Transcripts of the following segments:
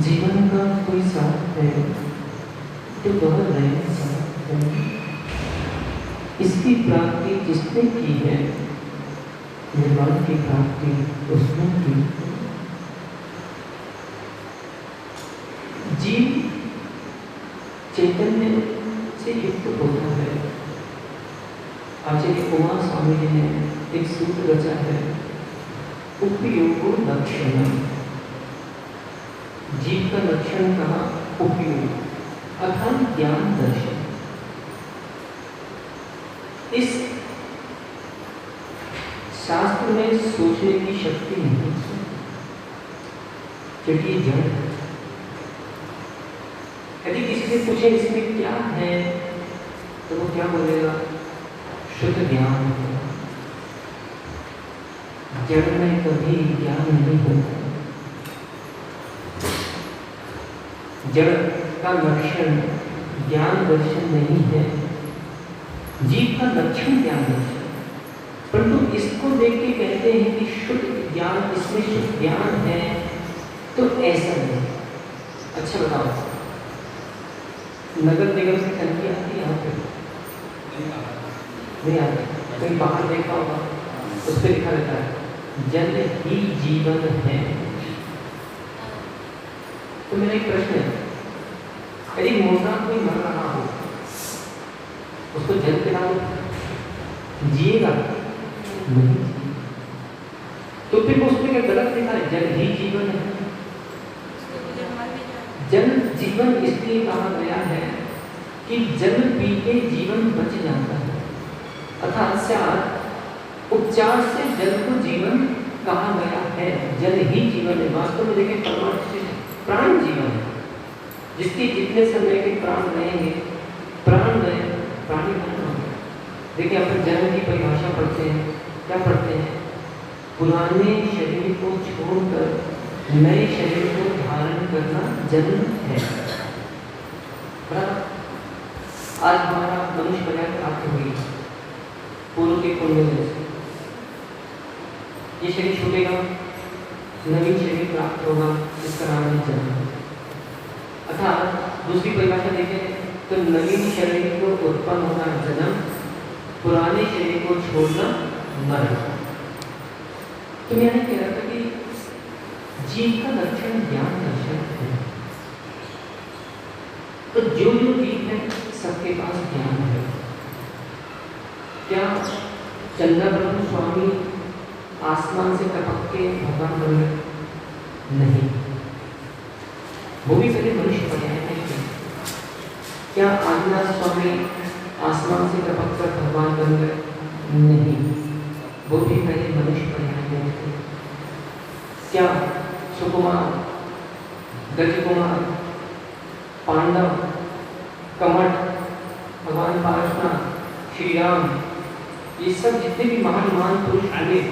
जीवन का कोई साथ है तो वह नया साथ है। इसकी प्राप्ति जिसने की है, निर्वाण की प्राप्ति उसने की। जीव चैतन्य से युक्त होता है। आचार्य उमा स्वामी जी ने एक सूत्र रचा है, उपयोगो लक्षण। जीव का लक्षण कहा उपयोग अर्थात ज्ञान दर्शन। इस शास्त्र में सोचने की शक्ति नहीं है, क्योंकि जड़ है। यदि किसी से पूछे इसमें क्या है तो वो क्या बोलेगा? शुद्ध ज्ञान है। जड़ में कभी ज्ञान नहीं होता। जड़ का लक्षण ज्ञान दर्शन नहीं है, जीव का लक्षण ज्ञान दर्शन। परंतु इसको देख के कहते हैं कि शुद्ध ज्ञान, इसमें शुद्ध ज्ञान है, तो ऐसा नहीं। अच्छा बताओ, नगर निगम से टंकी आती है यहाँ पे? नहीं आती। कहीं बाहर देखा होगा, उस पर लिखा रहता है जल ही जीवन है। तो मेरा एक प्रश्न है, यदि मोटा कोई मर रहा हो, उसको जल पिलाओ, जिएगा नहीं। तो फिर उसमें क्या गलत लिखा है? जल ही जीवन है। जल जीवन इसलिए कहा गया है कि जल पी के जीवन बच जाता है। अर्थात उपचार से जल को जीवन कहा गया है। जल ही जीवन है। वास्तव में देखिए, परमात्मा प्राण जीवन है। जिसके जितने समय के प्राण रहेंगे, प्राण गए, प्राणी बना। देखिए, अपन जन्म की परिभाषा पढ़ते हैं, क्या पढ़ते हैं? पुराने शरीर को छोड़कर नए शरीर को धारण करना जन्म है। आज हमारा मनुष्य पर्याय प्राप्त हुई पूर्व के पुण्य से। ये शरीर छूटेगा, नवीन शरीर प्राप्त होगा, इसका नाम है जन्म। अर्थात दूसरी परिभाषा देखें तो नवीन शरीर को उत्पन्न होना जन्म, पुराने शरीर को छोड़ना मरण। तो मैंने कह रहा था कि जीव का लक्षण ज्ञान दर्शन है। तो जो जीव है सबके पास ज्ञान है। क्या चंद्र ब्रह्म स्वामी आसमान से टपक के भगवान बन गए? नहीं, वो भी पहले मनुष्य बनाया है। क्या आदिनाथ स्वामी आसमान से टपक कर भगवान बन गए? नहीं, वो भी पहले मनुष्य बने थे। क्या सुकुमार, गजकुमार, पांडव, कमठ, भगवान पार्शनाथ, श्री राम, ये सब जितने भी महान पुरुष आए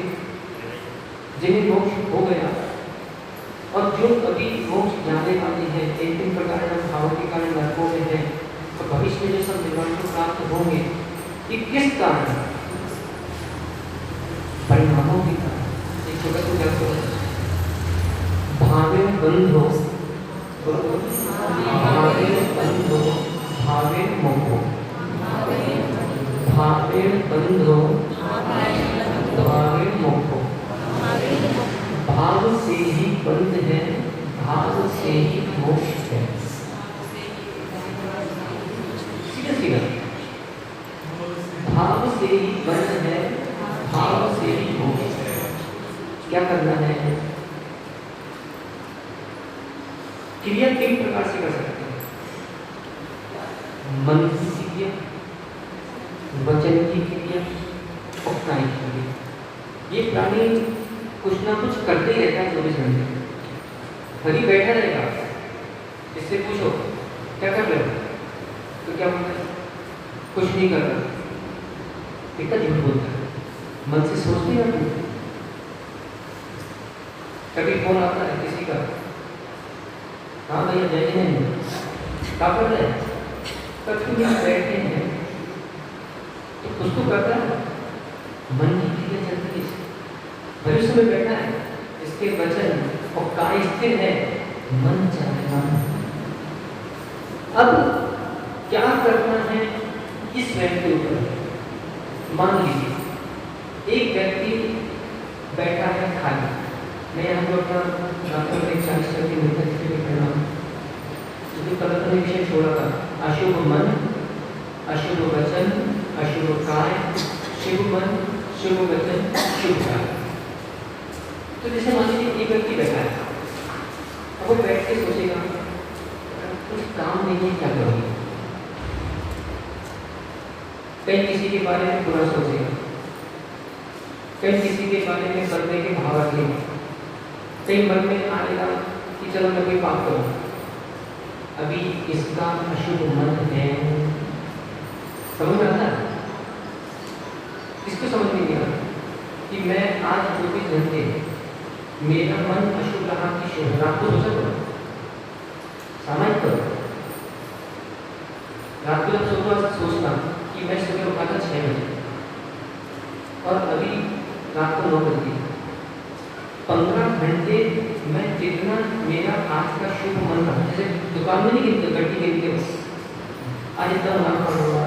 जिन्हें मोक्ष हो गया और जो अभी मोक्ष जाने वाले हैं, एक दिन प्रकार हम भाव के कारण नरकों में हैं, तो भविष्य में जो सब निर्वाण को प्राप्त होंगे, ये किस कारण? परिणामों के कारण। एक छोटा सा क्या भावे बंधो, भावे बंधो, भावे मोहो, भावे बंधो, भावे मोहो। भाव से ही बंध है, भाव से ही मोक्ष है। सीधा सीधा भाव से ही बंध है, भाव से ही मोक्ष है। क्या करना है? क्रिया कई प्रकार से कर सकते हैं। मन की क्रिया, वचन की क्रिया और कायिक क्रिया। ये प्राणी कुछ ना कुछ करते ही रहता है 24 घंटे। कभी बैठा रहेगा, इससे पूछो क्या कर रहे हो, तो क्या बोलता है? कुछ नहीं कर रहा। कितना झूठ बोलता है, मन से सोचते ही ना। कभी फोन आता है किसी का, हाँ भैया जय जय, क्या कर रहे हैं? कभी यहाँ बैठे हैं तो कुछ तो करता है, मन की क्रिया चलती है। भविष्य में बैठा है, इसके वचन और काय स्थिर है, मन चलना। अब क्या करना है इस व्यक्ति के ऊपर। मान लीजिए एक व्यक्ति बैठा है खाली, मैं यहाँ पर अपना 40 साल की मित्र के कहना जो कल ने विषय छोड़ा था, अशुभ मन, अशुभ वचन, अशुभ काय, शुभ मन, शुभ वचन, शुभ काय। तो जैसे मान लीजिए एक व्यक्ति बैठा है, अब वो बैठ के सोचेगा कुछ काम नहीं है, क्या करूँगी। कहीं किसी के बारे में बुरा सोचेगा, कहीं किसी के बारे में करने के भाव रखेगा, कहीं मन में आएगा कि चलो मैं कोई पाप करूँ। अभी इसका अशुभ मन है। समझ में आता है? इसको समझ में नहीं आता कि मैं आज 24 घंटे मेरा मन अशुभ रहा कि शुभ, रात को सोचा करो, सामायिक करो। रात को जब सोचना कि मैं सुबह उठा था 6 बजे और अभी रात को 9 बजे, 15 घंटे मैं जितना मेरा आज का शुभ मन रहा, जैसे दुकान में नहीं गिनते, गड्डी गिनते हो, आज इतना मुनाफा हुआ,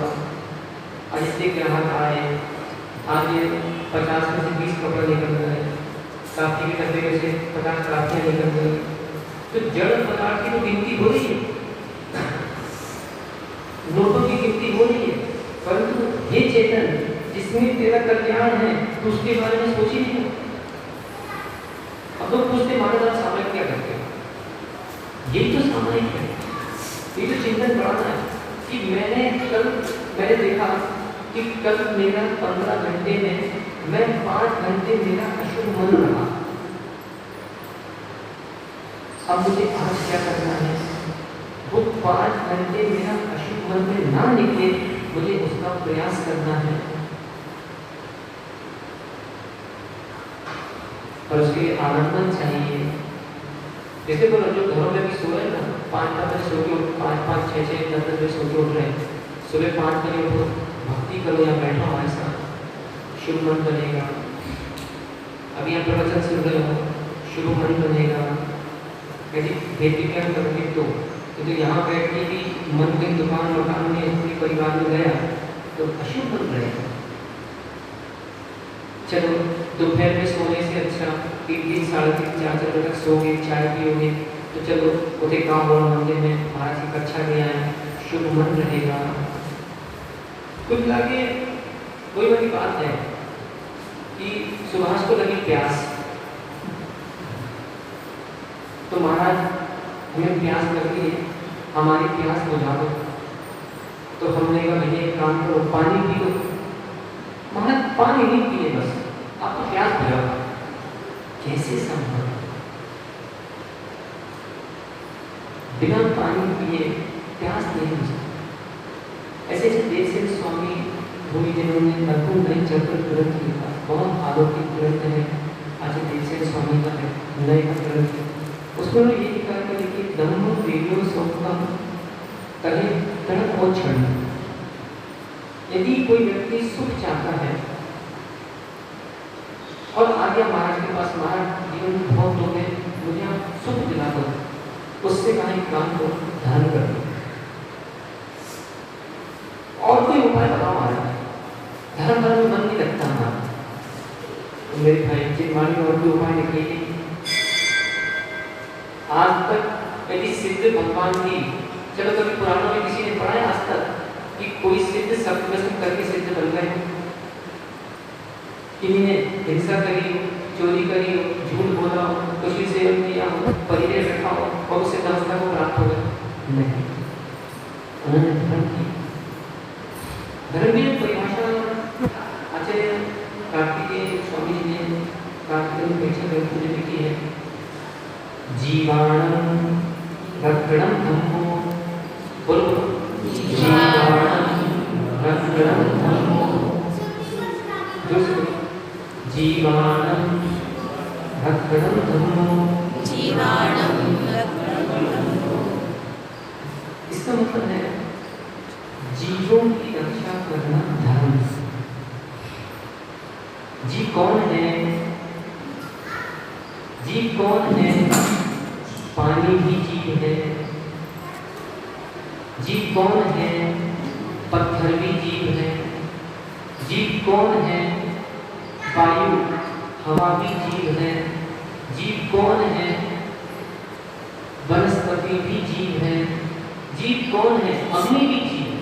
आज इतने ग्राहक आए, आज 50 में से 20 कपड़े निकल गए, काफी के डब्बे में से 50 काफियाँ निकल गई। तो जड़ पदार्थ की तो गिनती हो रही है, नोटों की गिनती हो रही है, परंतु हे चेतन जिसमें तेरा कल्याण है तो उसके बारे में सोच ही नहीं। अब लोग पूछते महाराज आप सामायिक क्या करते हैं? यही तो सामायिक है, ये तो चिंतन बढ़ाना है कि मैंने देखा कि कल मेरा 15 घंटे में मैं 5 घंटे मेरा अशुभ मन रहा। अब मुझे आज क्या करना है? वो 5 घंटे मेरा अशुभ मन में ना निकले, मुझे उसका प्रयास करना है। और उसके लिए आनंदन चाहिए। जैसे बोलो जो घरों में भी सो रहे ना, 5 बजे सो के 5, 6, 10 बजे सो के उठ रहे हैं, सुबह 5 बजे उठो, भक्ति करो या बैठो हमारे साथ, शुभ मन बनेगा। अभी आप प्रवचन सुन रहे हो, शुभ मन बनेगा। यदि भेद विज्ञान करोगे तो यहाँ बैठ के भी मन के दुकान मकान में अपने परिवार में गया तो अशुभ मन रहेगा। चलो दोपहर में सोने से अच्छा 3, 3, 4 बजे तक सोगे, चाय पियोगे, तो चलो उसे गाँव और मंदिर में महाराज की कक्षा में आए, शुभ मन रहेगा। कुल मिला के कोई बड़ी बात है कि सुभाष को लगी प्यास, तो महाराज हमें प्यास लगी है, हमारी प्यास बुझा दो। तो हमने कहा भैया एक काम करो, पानी पी लो। महाराज पानी नहीं पिए, बस आपको प्यास लगा। कैसे संभव? बिना पानी पिए प्यास नहीं बुझती। ऐसे देवसेन स्वामी हुई जिन्होंने नकुल चक्र ग्रंथ लिखा, बहुत अलौकिक ग्रंथ है। आज देवसेन स्वामी का है नए का ग्रंथ, उसमें ये लिखा है कि धम्म वीडियो सौखम कहे तड़प और क्षण। यदि कोई व्यक्ति सुख चाहता है और आ गया महाराज के पास, महाराज जीवन में बहुत लोग हैं, मुझे आप सुख दिला दो, उससे कहा एक काम को ध्यान कर दो। और कोई उपाय बताओ महाराज, धर्म में मन नहीं लगता हमारा। तो मेरे भाई जिनवाणी और कोई उपाय निकलेगी। आज तक यदि सिद्ध भगवान की, चलो कभी पुराणों में किसी ने पढ़ा है आज तक कि कोई सिद्ध शब्द में करके सिद्ध बन गए? किन्हीं ने हिंसा करी हो, चोरी करी हो, झूठ बोला हो, कुछ सेवन किया हो, परिचय रखा हो और उससे दमस्ता को प्राप्त हो गए? नहीं, उन्होंने धर्म की। धर्म की परिभाषा आचार्य कार्तिकेय स्वामी जी ने कार्तिकेय पेक्षा ग्रंथ में लिखी है, जीवाणं रक्षणं धम्मो। बोलो, जीवाणं रक्षणं धम्मो। जीवाणं रक्षणं धम्मो। जीवाणं रक्षणं धम्मो। इसका मतलब है जीवों की रक्षा करना धर्म। जीव कौन है? जीव कौन है? पानी भी जीव है। जीव कौन है? पत्थर भी जीव है। जीव कौन है? वायु हवा भी जीव है। जीव कौन है? वनस्पति भी जीव है। जीव कौन है? अग्नि भी जीव है।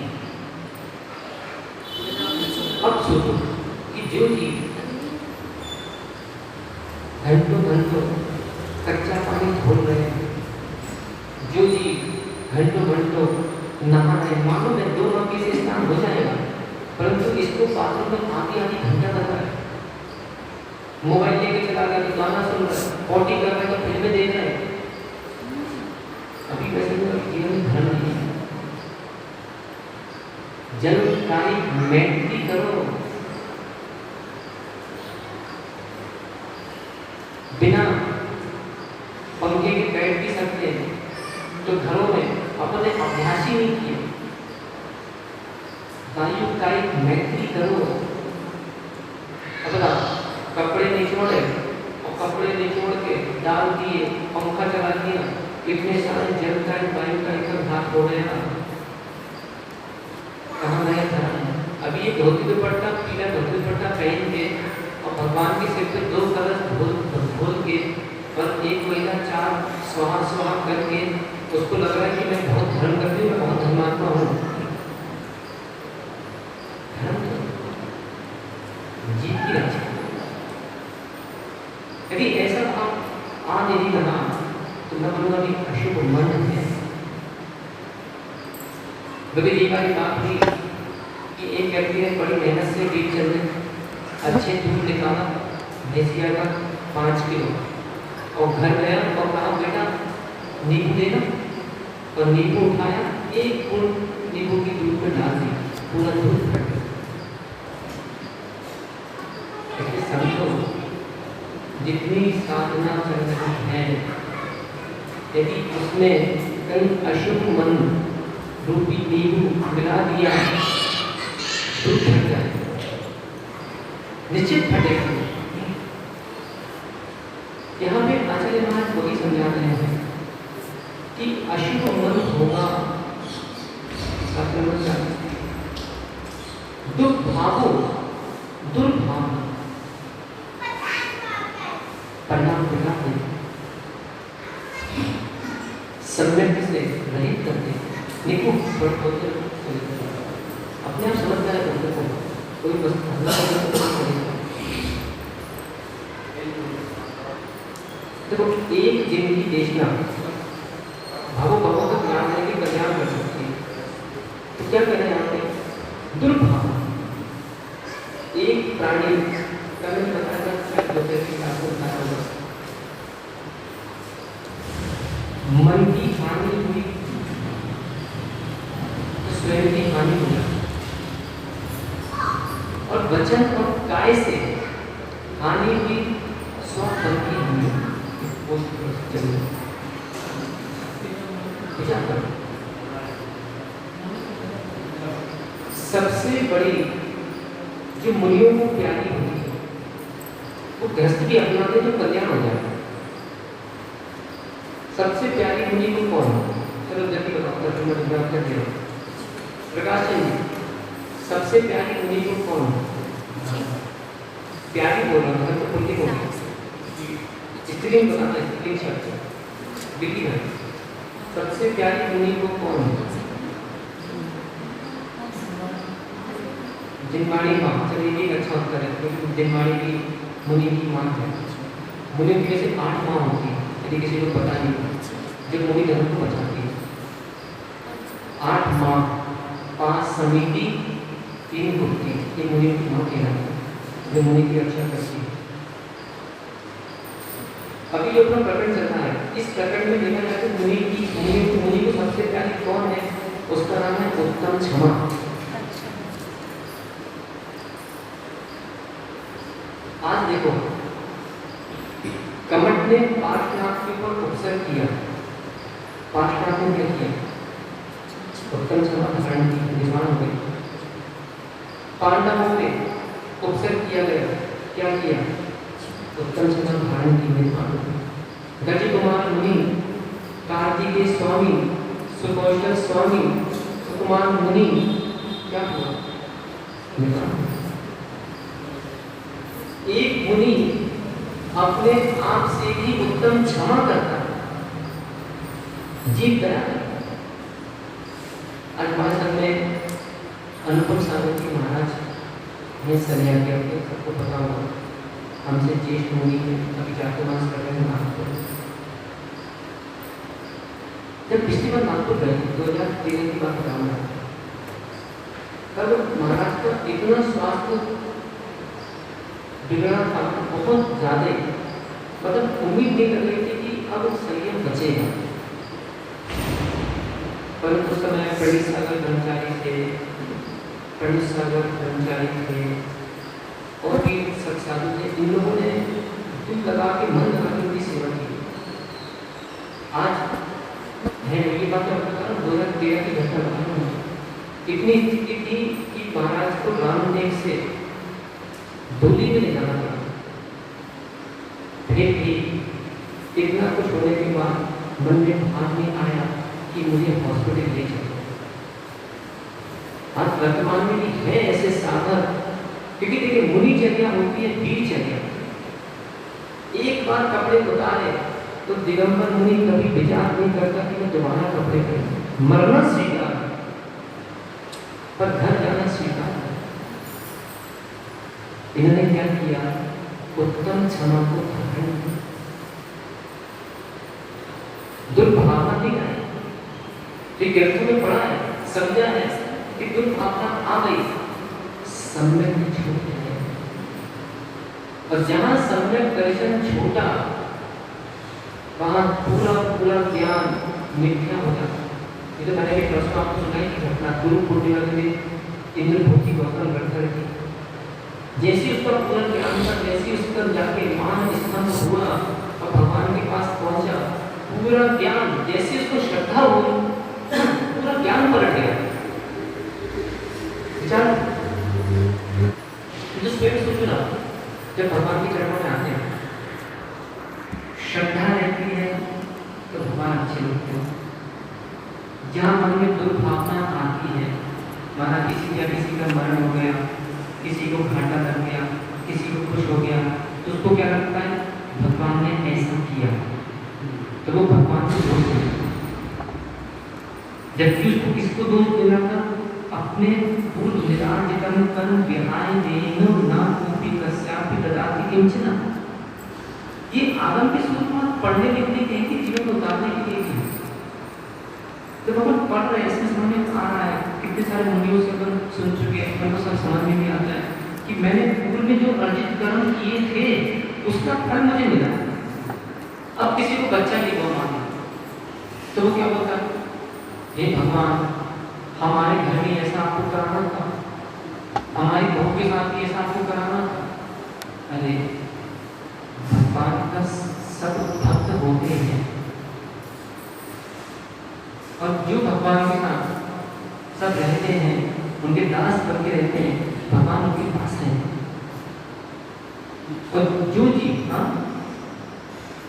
अब सोचो कि जो जीव घंटों घंटों कच्चा पानी घोल रहे हैं, जो जीव घंटों घंटों नहा रहे, मालूम है 2 मग्गे से स्नान हो जाएगा, परंतु इसको बाथरूम में आधी घंटा लग रहा है। मोबाइल लेके चला गया तो गाना सुन रहा है, पॉटी कर रहा है तो फिल्में देख रहे हैं। अभी वैसे जीवन में धर्म नहीं है। जल कार्य मैत्री करो, बिना पंखे के बैठ भी सकते हैं, तो घरों में अपने अभ्यास ही नहीं किए। वायु का एक मैत्री करो। अब बताओ, कपड़े निचोड़े और कपड़े निचोड़ के डाल दिए, पंखा चला दिया, इतने सारे जल का वायु का एक हाथ हो गया। कहाँ गया धर्म? अभी ये धोती दुपट्टा, पीला धोती दुपट्टा पहन के और भगवान के सिर पे 2 कलश घोल के और एक महीना 4 स्वाहा करके उसको लग रहा है कि मैं बहुत धर्म करती हूँ, मैं बहुत धर्मात्मा हूँ। धर्म जीव की रक्षा। यदि ऐसा भाव आज यदि बना तो मैं बोलूँगा कि अशुभ मन है। कभी एक बार बात हुई कि एक व्यक्ति ने बड़ी मेहनत से बीज चल रहे अच्छे दूध निकाला भैंसिया का 5 किलो और घर गया और कहा बेटा नींबू देना, और नींबू उठाया, 1 बूंद नींबू की दूध में डाल दी, पूरा दूध फट गया। समझो जितनी साधना चल रही है, यदि उसमें कहीं अशुभ मन रूपी नींबू मिला दिया दूध फट जाए, निश्चित फटेगा। यहाँ पे आचार्य महाराज वही समझा रहे हैं कि अशुभ मन होगा, दुर्भावो दुर्भाव परिणाम दिखाते सम्यक से रहित करते निको अपने आप समझ में करते को कोई देखो एक जिंदगी देशना भावो भगवान का ज्ञान है कि कल्याण कर सकती है। तो क्या कहना है दुर्भाव एक प्राणी का मैं बताना दोपहर की आपको बताऊंगा। मन की हानि हुई तो स्वयं की हानि हो जाती, और वचन और काय से हानि हुई सौ फल की हानि वो चलिए सबसे बड़ी जो मुनियों को प्यारी होती है वो गृहस्थ भी अपनाते तो कल्याण हो जाए। सबसे प्यारी मुनि को कौन है? चलो जल्दी बताओ, जवाब कर दिया। प्रकाश जी, सबसे प्यारी मुनि को कौन है? प्यारी बोल रहा था तो पुण्य हो गया, स्त्रीलिंग बताना, स्त्रीलिंग शब्द विधि है। सबसे प्यारी मुनि को कौन है? जिनवाणी माँ। चलिए एक अच्छा उत्तर है, क्योंकि जिनवाणी भी मुनि की माँ है। मुनि की वैसे 8 माँ होती है, यदि किसी को पता नहीं जो मुनि धर्म को बचाती है। 8 माँ, 5 समिति, 3 गुप्ती, ये मुनि की माँ कहलाती है, जो मुनि की रक्षा करती है। अभी जो अपना प्रकरण चल रहा है, इस प्रकरण में देखा जाए तो मुनि को सबसे प्यारी कौन है? उसका नाम है उत्तम क्षमा। आज देखो, कमट ने पार्श्वनाथ के ऊपर उपसर्ग किया। पार्श्वनाथ ने क्या किया? उत्तम क्षमा धारण की, निर्माण हो गई। पांडवों पे उपसर्ग किया गया, क्या किया? उत्तम क्षमा धारण की, निर्माण हो गई। गज कुमार मुनि, कार्तिकेय स्वामी, सुकौशल स्वामी, सुकुमार मुनि, क्या हुआ? निर्माण। एक मुनि अपने आप से ही उत्तम क्षमा करता जीत गया। आज हमारे संग में अनुपम सागर जी महाराज ने सन्यास लिया, सबको पता होगा, हमसे ज्येष्ठ मुनि है, अभी चातुर्मास कर रहे हैं नागपुर। जब पिछली बार नागपुर गए 2013 की बात बता रहा, तब महाराज का इतना स्वास्थ्य बिगड़ा था, बहुत ज्यादा, मतलब उम्मीद नहीं कर रही थी कि अब संयम बचेगा। परंतु उस समय प्रणीत सागर ब्रह्मचारी थे और भी सब साधु थे। इन लोगों ने दिल लगा के, मन लगा के उनकी सेवा की। आज है ये बात मैं बता रहा हूँ, 2013 की घटना बता रहा हूँ। इतनी स्थिति थी कि महाराज को रामदेव से धूली में ले जाना पड़ा। फिर भी इतना कुछ होने के बाद मन में भाव नहीं आया कि मुझे हॉस्पिटल ले चलो। आज वर्तमान में भी है ऐसे साधक, क्योंकि देखिए मुनिचर्या होती है दिनचर्या। एक बार कपड़े उतारे तो दिगंबर मुनि कभी विचार नहीं करता कि मैं दोबारा कपड़े पहनूं। मरना स्वीकार, पर घर जाना स्वीकार। इन्होंने क्या किया? उत्तम क्षमा को धारण किया, दुर्भावना दिखाई। तो ग्रंथों में पढ़ा है, समझा है कि दुर्भावना आ गई, सम्यक छूट गया। और जहां सम्यक दर्शन छूटा वहां पूरा ज्ञान मिथ्या हो जाता। ये तो मैंने एक प्रश्न आपको सुनाई की घटना, गुरु पूर्णिमा के दिन इंद्रभूति गौतम गढ़कर की। जैसे उसका पूरा ज्ञान था, जैसे उसका जाके मान स्तंभ हुआ और भगवान के पास पहुंचा, पूरा ज्ञान, जैसे उसको श्रद्धा हुई, पूरा ज्ञान पलट गया। विचार जो स्वयं सोचना, जब भगवान के चरणों में आते हैं, श्रद्धा रहती है तो भगवान अच्छे लगते हैं। जहाँ मन में दुर्भावना आती है, माना किसी का मरण हो गया, किसी को घाटा लग गया, किसी को खुश हो गया, तो उसको क्या लगता है? भगवान ने ऐसा किया, तो वो भगवान को दोष देगा। जबकि उसको किसको दोष देना था? अपने पूर्व निरार्जितम कर्म विहाय देनो न कोपि कस्यापि ददाति किंचन। ये आगम के स्वरूप में पढ़ने लिखने के जीवन को उतारने के लिए, तो भगवान पढ़ रहे हैं, इसमें समझ में आ रहा है कितने सारे मुनियों से अपन सुन चुके हैं, अपन को सब समझ में भी आता है कि मैंने पूर्व में जो अर्जित कर्म किए थे उसका फल मुझे मिला। अब किसी को बच्चा नहीं हुआ माना तो वो क्या बोलता है, हे भगवान हमारे घर में ऐसा आपको कराना था, हमारी बहू के साथ भी ऐसा आपको कराना था। अरे भगवान का सब भक्त होते हैं और जो भगवान के साथ सब रहते हैं, उनके दास बन के रहते हैं, भगवान उनके पास है। और जो जीव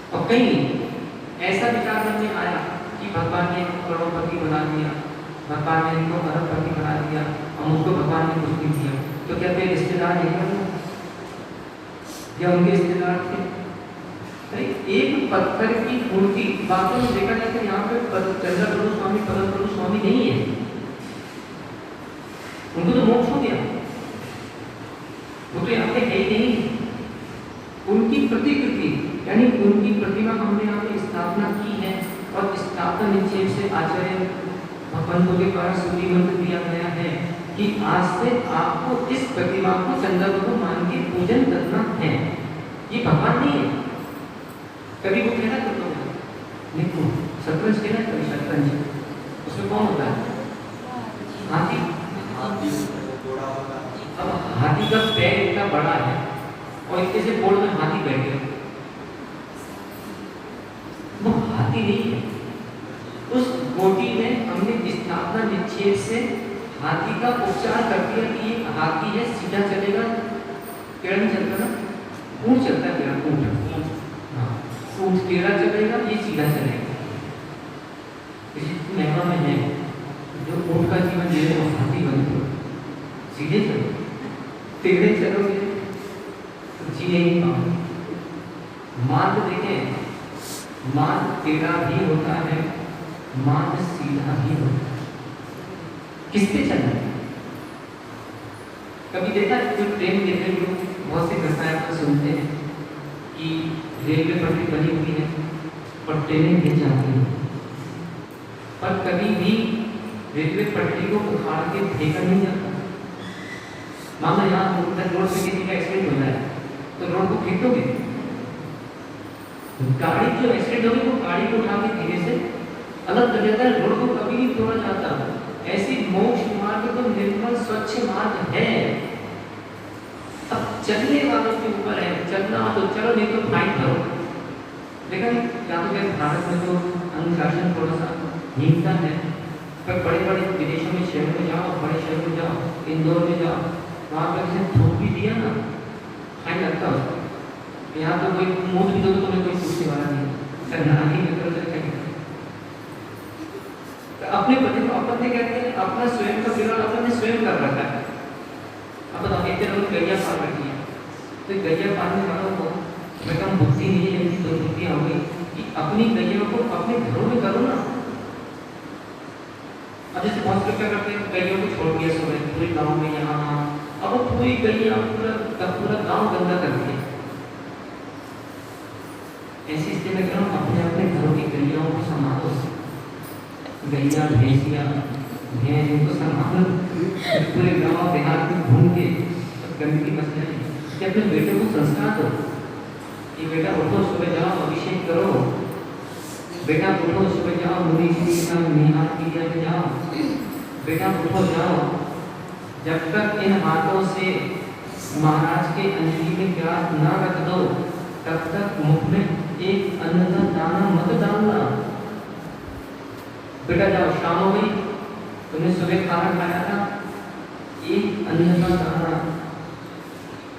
और कहीं ऐसा विचार मन में आया कि भगवान ने करोड़पति बना दिया, भगवान ने इनको अरबपति बना दिया और मुझको भगवान ने कुछ नहीं दिया, तो क्या वे रिश्तेदार नहीं है या उनके रिश्तेदार थे? एक पत्थर की मूर्ति, वास्तव में देखा जाए तो यहाँ पे चंद्रप्रभु स्वामी पदम प्रभु स्वामी नहीं है, उनको तो मोक्ष हो गया, वो तो यहाँ पे है ही नहीं। उनकी प्रतिकृति यानी उनकी प्रतिमा हमने यहाँ पे स्थापना की है और स्थापना निश्चय से आचार्य भगवंतों के द्वारा सूर्य मंत्र दिया गया है कि आज से आपको इस प्रतिमा को चंद्र को मान के पूजन करना है। ये भगवान नहीं है। कभी वो कहना करता हूँ देखो शतरंज खेला, कभी शतरंज उसमें कौन होता है? हाथी। अब हाथी का पैर इतना बड़ा है और इतने से बोर्ड में हाथी बैठ गया, वो हाथी नहीं है। उस गोटी में हमने स्थापना निश्चय से हाथी का उपचार कर दिया कि ये हाथी है, सीधा चलेगा, टेढ़ा नहीं चलता ना, ऊंट चलता है, ऊंट, हाँ ऊंट टेढ़ा चलेगा, ये सीधा चलेगा। इसी महिमा में है जो ऊंट का जीवन दे रहे हो हाथी बन दो, सीधे चलो, टेढ़े चलोगे तो जी नहीं पाओगे। मार्ग देखें, मार्ग टेढ़ा भी होता है, मार्ग सीधा भी होता है। किस पे चलना है? कभी देखा जो ट्रेन देखने लोग बहुत से घटनाएं आप सुनते हैं कि रेलवे पटरी बनी हुई है और ट्रेनें गिर जाती हैं, पर कभी भी रेलवे पटरी को उखाड़ के फेंका नहीं जाता। मान लो यहाँ रोड पे किसी का एक्सीडेंट हो जाए तो रोड को फेंक दोगे? गाड़ी जो एक्सीडेंट होगी वो गाड़ी को उठा के धीरे से अलग कर देता है, रोड को कभी नहीं तोड़ा जाता। ऐसी मोक्ष मार्ग तो निर्मल स्वच्छ मार्ग है। अब चलने वालों के ऊपर है, चलना तो चलो, नहीं तो फाइन करो। लेकिन या तो क्या भारत में तो अनुशासन थोड़ा सा हीनता है, पर बड़े बड़े विदेशों में शहरों में जाओ, बड़े शहरों में जाओ, इंदौर में जाओ, वहाँ पर किसी थूक भी दिया ना फाइन लगता है। यहाँ तो कोई मुँह भी दो तो तुम्हें कोई पूछने वाला नहीं, नानी में करो तो अपने पति को अपन ने कहते हैं अपना स्वयं का विरोध अपन ने स्वयं कर रखा है। अपन इतने लोग गैया पाल रखी है, तो गैया पालने वालों को मैं कम बुद्धि नहीं है, इनकी दो बुद्धियाँ हो गई कि अपनी गैया को अपने घरों में करो ना। अब जैसे बहुत लोग क्या करते हैं, गैया को छोड़ दिया सुबह पूरे गाँव में, यहाँ अब वो पूरी गैया पूरा गाँव गंदा कर दिया। ऐसी स्थिति में कह रहा हूँ अपने अपने घरों की गैयाओं को संभालो। गैया भैंसिया भैंस इनको संभालो, पूरे गाँव देहात में घूम के गंदगी मच जाए। कि अपने बेटे को संस्कार दो कि बेटा उठो सुबह जाओ अभिषेक करो, बेटा उठो सुबह जाओ मुनि जी के साथ निहार किया जाओ, बेटा उठो जाओ। जब तक इन हाथों से महाराज के अंजलि में प्यास ना रख दो तब तक मुख में एक अन्न का दाना मत डालना। बेटा जाओ, शाम हो गई, तुमने सुबह खाना खाया था, एक अन्न का दाना।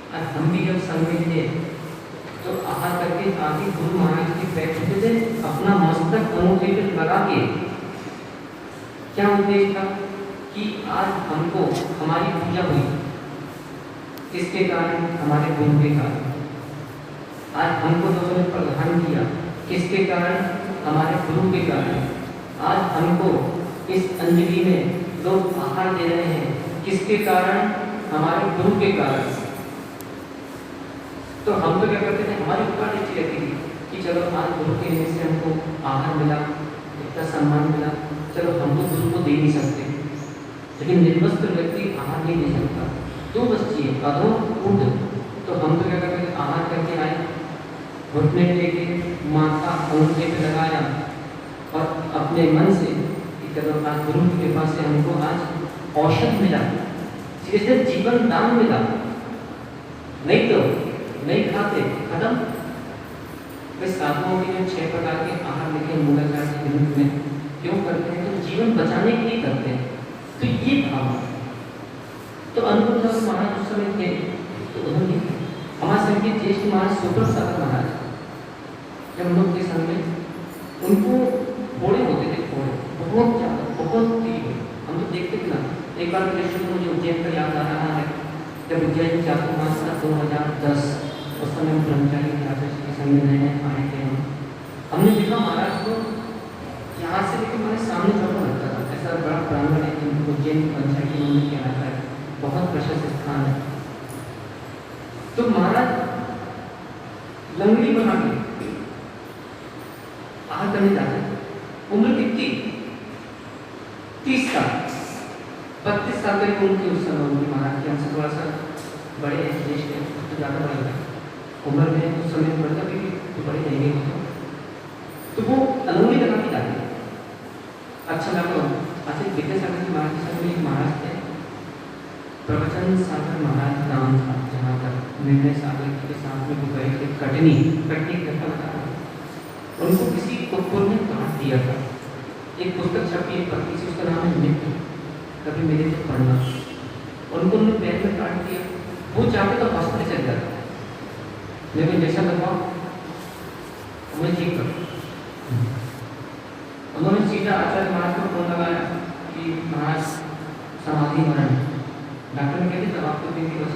और हम भी जब संग में थे तो आहार करके आगे गुरु महाराज के पैर छूते थे, अपना मस्तक अंगूठे पे लगा के। क्या उद्देश्य था कि आज हमको हमारी पूजा हुई, किसके कारण? हमारे गुरु के कारण। आज हमको लोगों ने प्रदान किया, किसके कारण? हमारे गुरु के कारण। आज हमको इस अंजलि में लोग आहार दे रहे हैं, किसके कारण? हमारे गुरु के कारण। तो हम तो क्या करते थे, हमारी उपकार इच्छा रहती थी कि चलो आज गुरु के लिए से हमको आहार मिला, इतना सम्मान मिला, चलो हम तो गुरु को दे नहीं सकते, लेकिन निर्वस्त्र व्यक्ति आहार नहीं ले सकता। दो बस चाहिए, अधो ऊर्ध। तो हम तो क्या करते हैं, आहार करके आए, घुटने टेके, माथा अंगूठे पे लगाया और अपने मन से चलो आज गुरु की कृपा से हमको आज औषध मिला, सीधे जीवन दान मिला, नहीं तो नहीं खाते खत्म। इस साधुओं के जो 6 प्रकार के आहार लिखे मूलाचार के ग्रंथ में क्यों करते हैं, तो जीवन बचाने के लिए करते हैं। तो ये भाव, तो अनुरूप महाराज उस समय थे, तो उन्होंने हमारे संग के ज्येष्ठ महाराज सुप्रसाद महाराज, जब हम लोग के संग में उनको फोड़े होते थे, फोड़े बहुत ज़्यादा, बहुत तीव्र, हम तो देखते थे ना। एक बार कृष्ण को मुझे उज्जैन का याद आ रहा है, जब उज्जैन चातुर्मास था 2010, उस समय हम ब्रह्मचारी के संग में नए आए थे। हमने देखा महाराज को यहाँ से लेकर हमारे सामने चौका लगता था, ऐसा बड़ा प्रांगण है, उज्जैन पंचायती मंदिर कहलाता है, बहुत प्रशस्त स्थान है। तो महाराज लंगड़ी बना के आहार करने जाते, उम्र कितनी 30 साल, 32 साल तक उनकी उस समय उनकी महाराज की हमसे थोड़ा सा बड़े देश के तो ज़्यादा बड़े हैं उम्र में, उस समय बढ़ता भी तो बड़े रहेंगे तो वो अलंगी लगा के जाते। अच्छा लगा। अच्छा विद्यासागर जी महाराज के साथ में एक महाराज थे, प्रवचन सागर महाराज नाम था, जहाँ तक निर्णय सागर के साथ में वो गए थे कटनी घटना लगा, उनको किसी कुकुर ने काट दिया था। एक पुस्तक छपी है पत्नी से, उसका नाम है मित्र, कभी मिले तो पढ़ना। उनको उन्होंने पैर में काट दिया, वो चाहते तो हॉस्पिटल चल जाता, लेकिन जैसा लगवाओ उन्हें ठीक कर। उन्होंने सीधा आचार्य महाराज को फोन लगाया कि महाराज समाधि मरण, डॉक्टर ने कहते तब आपको देंगे बस।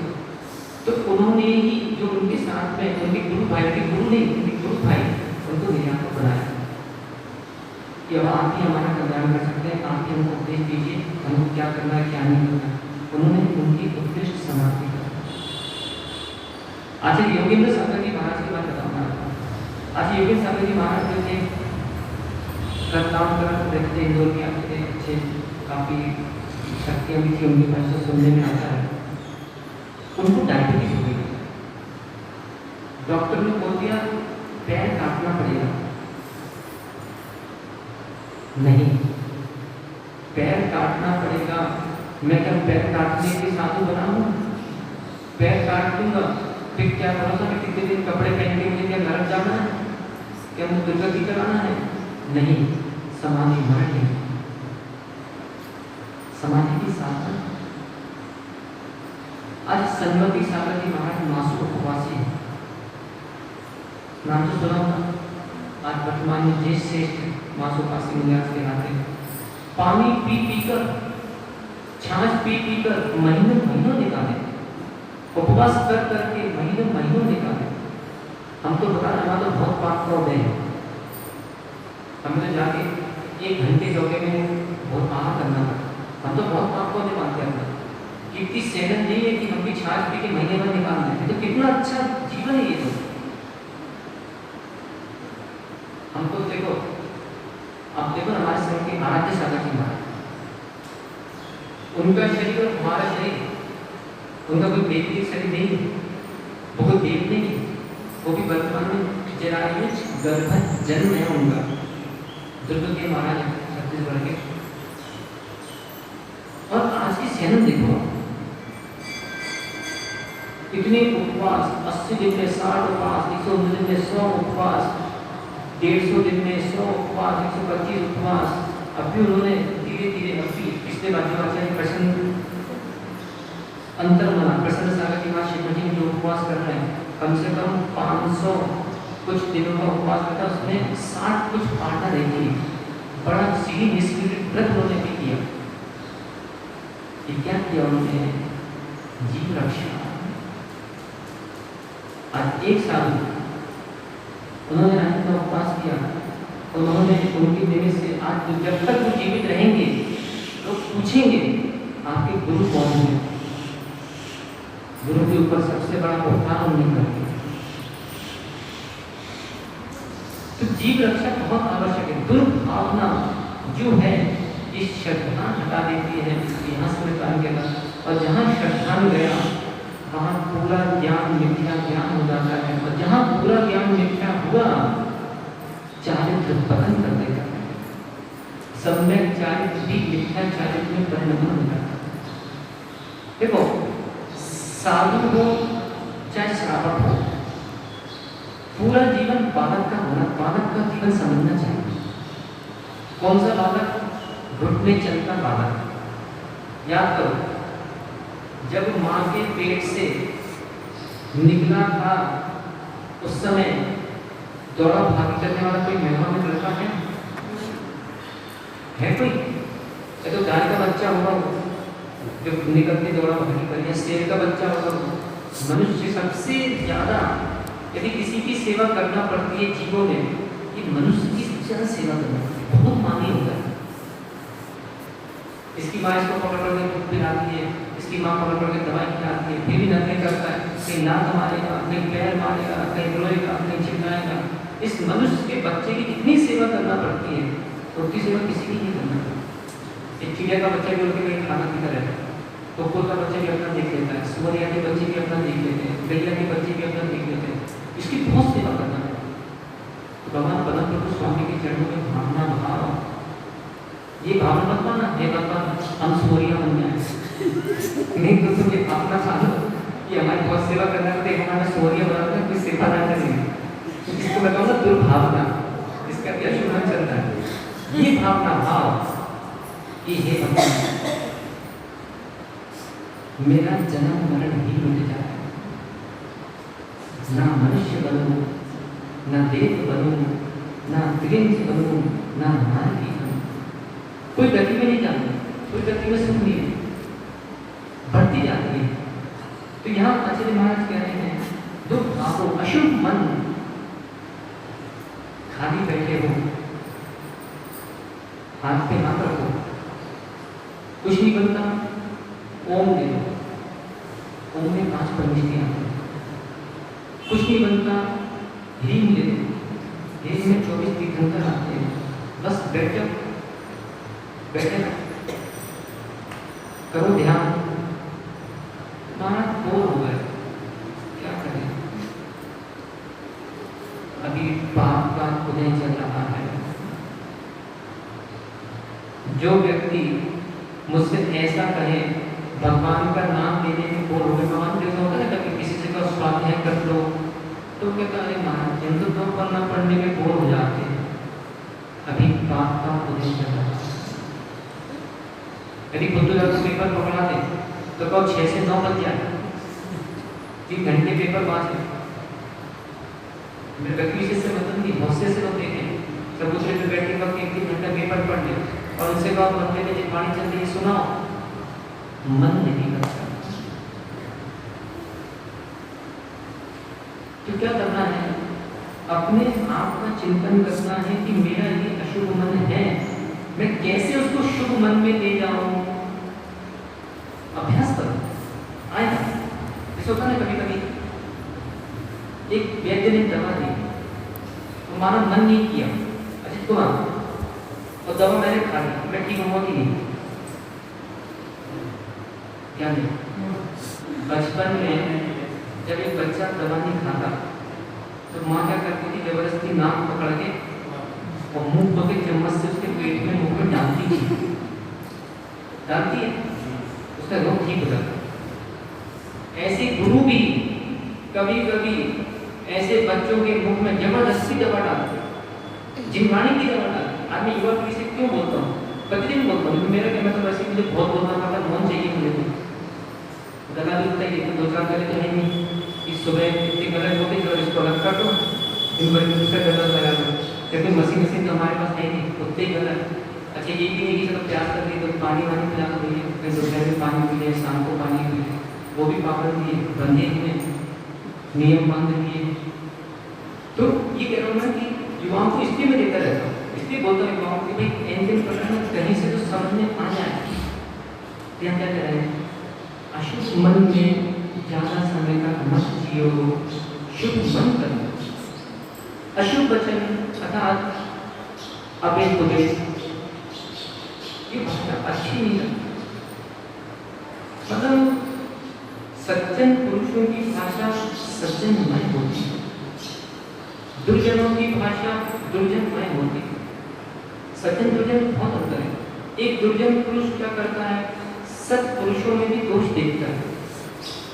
तो उन्होंने ही जो उनके साथ में उनके गुरु भाई, उनके गुरु नहीं उनके गुरु भाई, उनको निर्यात को बनाया कि अब आप ही हमारा कल्याण कर सकते हैं, आप ही हमको उपदेश दीजिए, हमको क्या करना है क्या नहीं करना। उन्होंने उनकी उत्कृष्ट समाधि कर। आज योगेंद्र सागर जी महाराज की बात बताऊंगा। आज योगेंद्र सागर जी महाराज जो थे काम कर रहते थे, इंदौर के आते थे, अच्छे काफ़ी शक्तियाँ भी थी उनके पास, सुनने में आता है। उनको डायबिटीज हो गई, डॉक्टर ने बोल दिया पैर काटना पड़ेगा। नहीं, पैर काटना पड़ेगा, मैं क्या पैर काटने के साधु बनाऊँ? पैर काट दूंगा फिर क्या भरोसा कि कितने दिन कपड़े पहन के मुझे क्या नरक जाना है, क्या मुझे दुर्गति कराना है? नहीं, समाधि मरण है, समाधि की साधना। आज सन्मति सागर जी महाराज मासु उपवासी है, नाम तो सुना होगा। आज वर्तमान में ज्येष्ठ श्रेष्ठ मासुपासी मुनियास के नाते पानी पी कर, छाछ पी कर महीनों निकाले, उपवास कर करके महीनों निकाले। हम तो बता रहे तो बहुत पाप कर गए, हमें जाके 1 घंटे योगे में बहुत आहार करना था, हम तो बहुत पाप को नहीं मानते हैं। कितनी सेकंड नहीं है कि हम भी छाछ पी के महीने भर निकालना है, तो कितना अच्छा जीवन है ये। तो हमको देखो, अब देखो हमारे समय के आराध्य सागर जी महाराज, उनका शरीर और हमारा शरीर, उनका कोई वैदिक शरीर नहीं, वो कोई देव नहीं, वो भी वर्तमान में जरायुज गर्भज जन्म है उनका, दुर्ग के महाराज छत्तीसगढ़ के। और आज की सेना देखो, इतने उपवास, 80 दिन में 60 उपवास, 119 दिन में 100 उपवास, 150 दिन में 100 उपवास, 125 उपवास। अभी उन्होंने धीरे धीरे अभी पिछले बार प्रसन्न अंतर मना, प्रसन्न सागर के बाद शिव जी जो उपवास कर रहे हैं, कम से कम 500 कुछ दिनों का उपवास करता, उसमें 60 कुछ पाठा देखी, बड़ा सीधी निष्क्रिय व्रत उन्होंने भी किया। क्या किया उन्होंने? जीव रक्षा। आज एक साधु उन्होंने रात का उपवास किया, उन्होंने उनकी देवी से आज जब तक वो जीवित रहेंगे लोग पूछेंगे आपके गुरु कौन है। गुरु के ऊपर सबसे बड़ा उपकार उन्हें करते। तो जीव रक्षा बहुत आवश्यक है। दुर्भावना जो है ये श्रद्धा हटा देती है, यहाँ से मैं काम किया और जहाँ श्रद्धा में गया वहाँ पूरा ज्ञान मिथ्या ज्ञान हो जाता है, और जहाँ पूरा ज्ञान मिथ्या हुआ चारित्र पतन कर देता है, सम्यक चारित्र भी मिथ्या चारित्र में परिणत हो जाता है। देखो साधु हो चाहे श्रावक हो, पूरा जीवन बालक का होना, बालक का जीवन समझना चाहिए। कौन सा बालक? घुटने चलता बालक। याद करो, जब माँ के पेट से निकला था उस समय दौड़ा भागी करने वाला कोई मेहमान में लड़का है कोई? ये तो गाय का बच्चा होगा जो निकलते दौड़ा भागी कर, या शेर का बच्चा होगा। मनुष्य सबसे ज्यादा यदि किसी की सेवा करना पड़ती है जीवों में, ये मनुष्य की सबसे ज्यादा सेवा करना पड़ती है, बहुत मानी होता है। इसकी माँ इसको पकड़ पकड़ के दूध पिलाती है, इसकी माँ पकड़ पकड़ के दवाई खिलाती है, फिर भी नखरे करता है, कहीं लात मारेगा, कहीं पैर मारेगा, कहीं रोएगा, कहीं चिल्लाएगा। इस मनुष्य के बच्चे की कितनी सेवा करना पड़ती है, तो उसकी सेवा किसी की नहीं करना पड़ती। एक चिड़िया का बच्चा भी उनके कहीं खाना पीता रहता है, कुकुर का बच्चा भी अपना देख लेता है, सुअरिया के बच्चे भी अपना देख लेते हैं, गैया के बच्चे भी अपना देख लेते हैं, इसकी बहुत सेवा करना है। तो भगवान पदम प्रभु स्वामी के चरणों में भावना भाव, ये भावना मत माना हे भगवान हम सुअरिया बन जाए, नहीं तो तुम ये भावना मानो कि हमारी बहुत सेवा करना है, हमारा सुअरिया बनाना कोई सेवा ना करेंगे, इसको बताओ ना दुर्भावना, इसका क्या शुभ चलता है। ये भावना भाव कि हे भगवान मेरा जन्म मरण ही मिट जाए, ना मनुष्य बनूं, ना देव बनूं, ना त्रिंज बनूं, ना नारी बनूं। कोई गति में नहीं जाती, कोई गति में सुख नहीं है, बढ़ती जाती है। तो यहाँ आचार्य महाराज कह रहे हैं दुख भावो अशुभ मन, खाली बैठे हो, हाथ पे हाथ रखो, कुछ नहीं बनता, ओम दे दो, ओम में 5 प्रविष्टियां हैं। कुछ नहीं बनता, ह्रीम ले दो, ह्रीम में 24 तीर्थंकर आते हैं। बस बैठो, बैठे करो ध्यान। महाराज बोर हो गए, क्या करें, अभी पाप का उदय चल रहा है। जो व्यक्ति मुझसे ऐसा कहे भगवान का नाम लेने में बोल हो गए, भगवान जैसा होता है कभी किसी से का स्वाध्याय कर लो तो कहता है महाराज हिंदू तो पढ़ना पढ़ने में बोर हो जाते हैं, अभी पाप का उदय चल रहा है। यदि बुद्ध का पेपर पकड़ा दे तो कहो 6 से 9 बज जाए, 3 घंटे पेपर बात है। मेरे व्यक्ति से मतलब नहीं, बहुत से लोग देखे चबूतरे पे बैठे वक्त 1-3 घंटा पेपर पढ़ ले और उनसे कहो बंदे में जब पानी चल रही है सुनाओ, मन नहीं करता। तो क्या करना है, अपने आप का चिंतन करना है कि मेरा ये अशुभ मन है, मैं कैसे उसको शुभ मन में ले जाऊं। अभ्यास करो, आएगा। ऐसा होता है कभी कभी एक वैद्य ने दवा दी तो माना मन नहीं किया, अजित कुमार और दवा मैंने खा ली, मैं ठीक हुआ कि नहीं? क्या नहीं? बचपन में जब एक बच्चा दवा नहीं खाता तो माँ क्या करती थी, जबरदस्ती नाक पकड़ के और मुंह पकड़ चम्मच से उसके पेट में मुंह में डालती थी, डालती है, उसका रोग ठीक हो जाता। ऐसे गुरु भी कभी कभी ऐसे बच्चों के मुख में जबरदस्ती दवा डालते, जिम्मानी की दवा डालते। आज मैं युवा पीढ़ी से क्यों बोलता हूँ, प्रतिदिन बोलता हूँ, मेरा कहना तो वैसे मुझे बहुत बोलना पड़ता, मौन चाहिए मुझे तो दवा भी होता है, तो 2-4 गले तो है नहीं, इस सुबह इतनी गलत होती है और इसको अलग कर दो, दिन भर दूसरा गलत लगा दो, क्योंकि मशीन तो हमारे पास है नहीं, उतने ही गलत। अच्छा ये भी नहीं कि चलो प्यास कर दी तो पानी पिला दो, फिर दोपहर में पानी पी ले, शाम को पानी पी ले, वो भी पाबंदी है, बंधे हुए नियम बांध दिए। तो ये कह रहा हूँ मैं कि युवाओं को इसलिए मैं देता रहता हूँ, इसलिए बोलता हूँ युवाओं को भाई एंजल प्रकरण कहीं से तो समझ में आ जाए। क्या क्या कह रहे हैं, अशुभ मन में ज्यादा समय तक मत जियो, शुभ मन करो। अशुभ वचन अर्थात अवैध उपदेश, ये भाषा अच्छी नहीं लगती। मतलब सज्जन पुरुषों की भाषा सज्जनमय होती है, दुर्जनों की भाषा दुर्जनमय होती है। सज्जन दुर्जन बहुत अंतर है। एक दुर्जन पुरुष क्या करता है, सत्पुरुषों में भी दोष देखता है।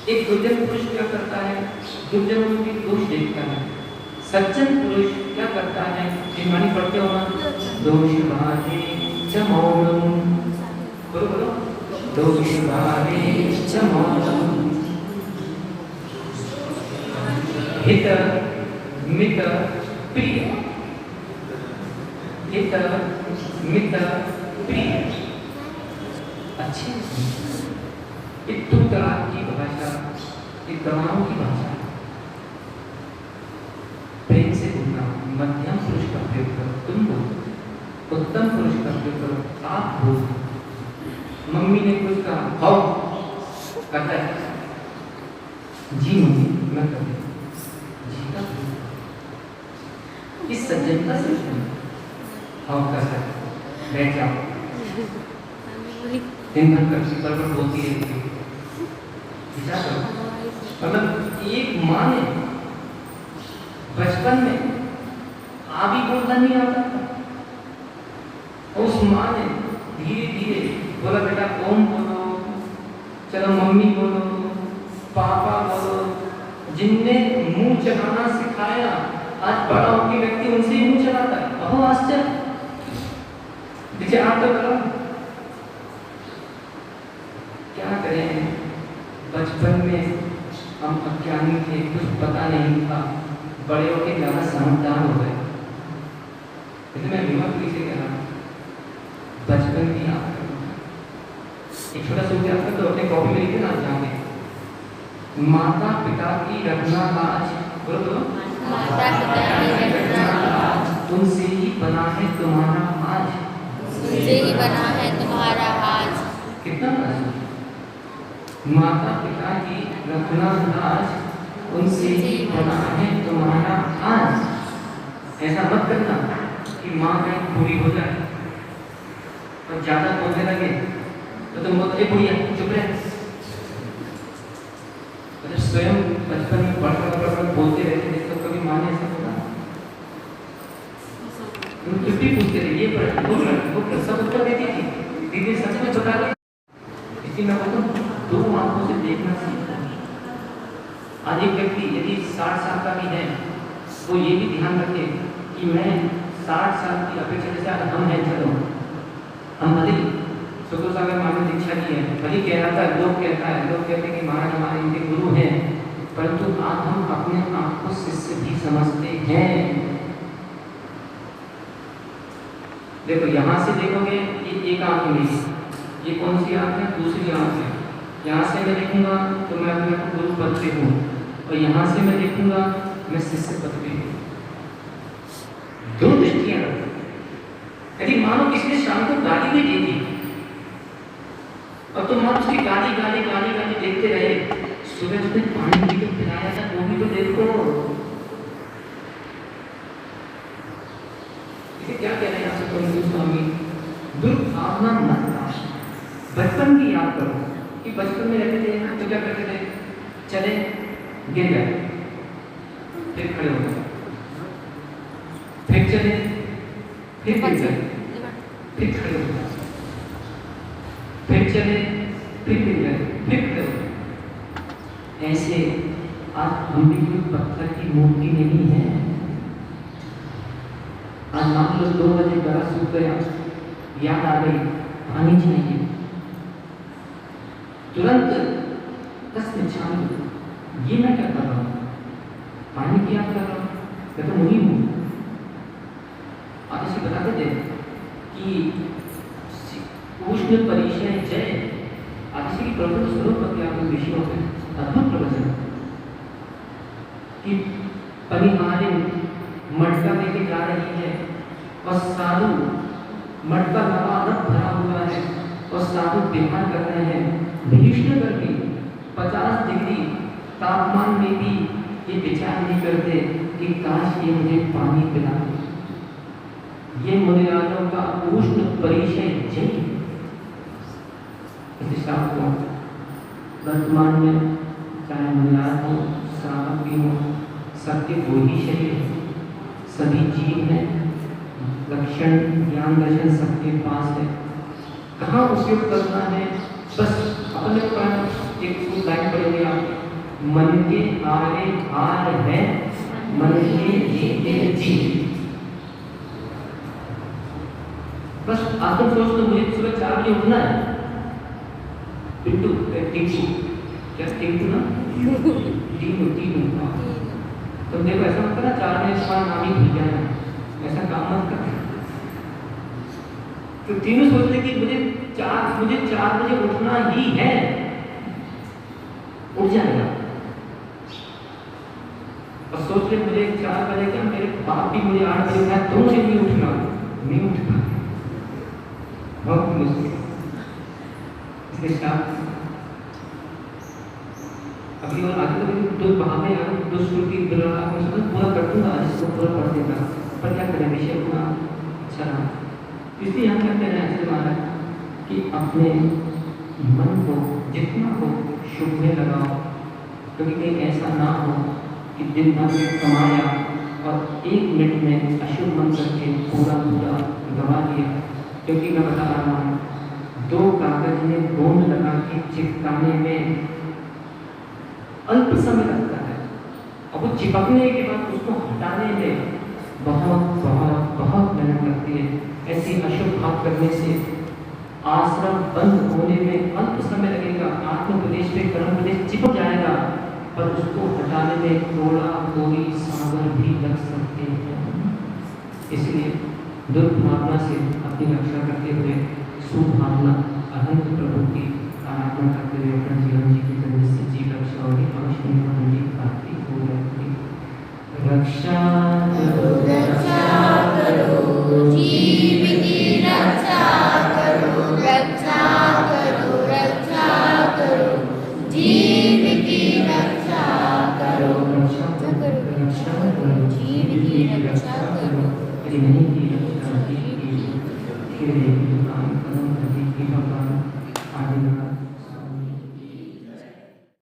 एक दुर्जन पुरुष क्या करता है, दुर्जनों में भी दोष देखता है। सज्जन पुरुष क्या करता है, जिनवाणी पढ़ते हो ना, दोष भावे च मौनम, बोलो बोलो, दोष भावे च मौनम, हित मित प्रिय, हित मित प्रिय, अच्छी ये तुतराग की भाषा, ये तमाम की भाषा। प्रेम से बोलना, मध्यम पुरुष का प्रयोग करो, तुम बोलो, उत्तम पुरुष का प्रयोग करो, आप बोलो। मम्मी ने कुछ कहा, हाउ करता है, जी मम्मी मैं कर रही हूँ, जी का इस सज्जनता से हाउ करता है, बैठ जाओ, दिन भर करती पर बोलती रहती है। विचार करो, मतलब एक माँ ने बचपन में आ भी बोलना नहीं आता था, और उस माँ ने धीरे धीरे बोला, बेटा ओम बोलो, चलो मम्मी बोलो, पापा बोलो। जिनने मुंह चलाना सिखाया, आज बड़ा होकर व्यक्ति उनसे ही मुंह चलाता है। अहो आश्चर्य, विचार आप तो करो। क्या करें, बचपन में हम अज्ञानी थे, कुछ पता नहीं था, बड़े होके ज़्यादा समझदार हो गए। इसलिए मैं विमर्श से कह रहा हूँ, बचपन की याद करो। एक छोटा सा याद कर, तो अपने कॉपी में लिखे ना जाओगे, माता पिता की रखना लाज, बोलो तो, माता पिता की रखना लाज, उनसे ही बना है तुम्हारा आज, उनसे ही बना है तुम्हारा आज। कितना माता पिता की रखना लाज, उनसे ही बना है तुम्हारा आज। ऐसा मत करना कि माँ कहीं पूरी हो जाए और ज्यादा बोलने लगे तो तुम बोलते बुढ़िया चुप रहे। मतलब स्वयं बचपन में पढ़कर बोलते रहते थे, तो कभी माँ ने ऐसा बोला, तुम कुछ भी पूछते रहे, ये पढ़ सब उत्तर देती थी, दीदी सच में बता रही। इसलिए मैं बोलता हूँ, दो आंखों से देखना सीखो। आज एक व्यक्ति यदि 60 साल का भी है, तो ये भी ध्यान रखे कि मैं 60 साल की अपेक्षा, जैसे हम हैं, चलो हम भले शुक्र सागर मानव दीक्षा की है, भले कहता है, लोग कहता है, लोग कहते हैं कि महाराज हमारे इनके गुरु हैं, परंतु आज हम अपने आप को शिष्य भी समझते हैं। देखो यहाँ से देखोगे, ये एक आंख मेरी, ये कौन सी आंख है, दूसरी आंख है। यहाँ से मैं देखूंगा तो मैं अपने आप गुरु पद पे हूँ, और यहाँ से मैं देखूंगा मैं शिष्य पद पे हूँ। दो दृष्टियां रखो। यदि मानो किसी ने शाम को गाली भी दे दी और तुम उसकी गाली गाली गाली गाली देखते रहे, सुबह उसने पानी भी तो पिलाया था, वो भी तो देखो। इसे क्या कह रहे हैं आपसे स्वामी, दुर्भावना मत लाओ। बचपन की याद करो कि बचपन में रहते थे तो क्या करते थे, चले गिर गए, फिर खड़े हो गए, फिर चले, फिर गिर गए, फिर खड़े हो गए, फिर चले, फिर गिर गए, फिर खड़े हो गए। ऐसे आज हम भी कोई पत्थर की मूर्ति नहीं है। आज मान लो 2 बजे गला सूख गया, याद आ गई, पानी चाहिए, तुरंत कस में छान, ये मैं क्या कर रहा हूँ, पानी की याद कर रहा हूँ, मैं तो मुनि हूँ। आप इसे बताते थे कि उष्ण परिचय जय आदिशि की प्रवचन स्वरूप करके आपके विषयों में अद्भुत प्रवचन कि परिहारिन मटका लेके जा रही है और साधु मटका लबालब भरा हुआ है और साधु विहार कर रहे हैं। भीष्मकर भी 50 डिग्री तापमान में भी ये विचार नहीं करते कि काश ये मुझे पानी पिला दे। ये मुनिराजों का उष्ण परिचय जय रक्षा को वर्तमान में चाहे मर्यादा हो, श्रावक भी हो, सबके दो ही शरीर है, सभी जीव हैं, लक्षण ज्ञान दर्शन सबके पास है। कहाँ उपयोग करना है, बस अपने पर एक लाइन पढ़ेंगे आप, मन के हारे हार है, मन के जीते जीत। बस आप तो सोच लो, मुझे सुबह 4 बजे उठना है, टिंटू क्या टिंटू ना टीनू तो देखो ऐसा मत करना 4 बजे तुम्हारा नाम ही भूल जाना, ऐसा काम मत करना। तो तीनों सोचते कि मुझे 4 बजे उठना ही है, उठ जाएगा। और सोच रहे मुझे 4 बजे क्या, मेरे बाप भी मुझे 8 बजे उठाया तो मुझे नहीं उठना, नहीं उठना, बहुत मुश्किल। इसलिए शाम अभी और आगे तो दो बहाने आ दो श्रुति पूरा कर दूंगा, इसको पूरा पढ़ देगा, पर क्या करें विषय पूरा अच्छा रहा। इसलिए हम क्या कह रहे हैं महाराज कि अपने मन को जितना हो शुभ में लगाओ, क्योंकि कहीं ऐसा ना हो कि दिन भर में कमाया और 1 मिनट में अशुभ मन करके पूरा गवा दिया। क्योंकि मैं बता रहा हूँ, 2 कागज में गोंद लगा के चिपकाने में अल्प समय लगता है, और वो चिपकने के बाद उसको हटाने में बहुत बहुत बहुत मेहनत लगती है। ऐसी अशुभ भाव करने से आश्रम बंद होने में अल्प समय लगेगा, आत्मोपदेश में कर्मोपदेश चिपक जाएगा, पर उसको हटाने में थोड़ा कोई सागर भी लग सकते हैं। इसलिए दुर्भावना से अपनी रक्षा करते हुए सुभावना अनंत प्रभु की आराधना करते हुए अपना जीवन जी की जरूरत से जीव रक्षा होगी, अवश्य जी प्राप्ति हो जाएगी। रक्षा करो जीव की रक्षा करो, रक्षा करो जीव की रक्षा करो, रक्षा करो जीव की रक्षा करो, यदि नहीं की रक्षा की भगवान आदि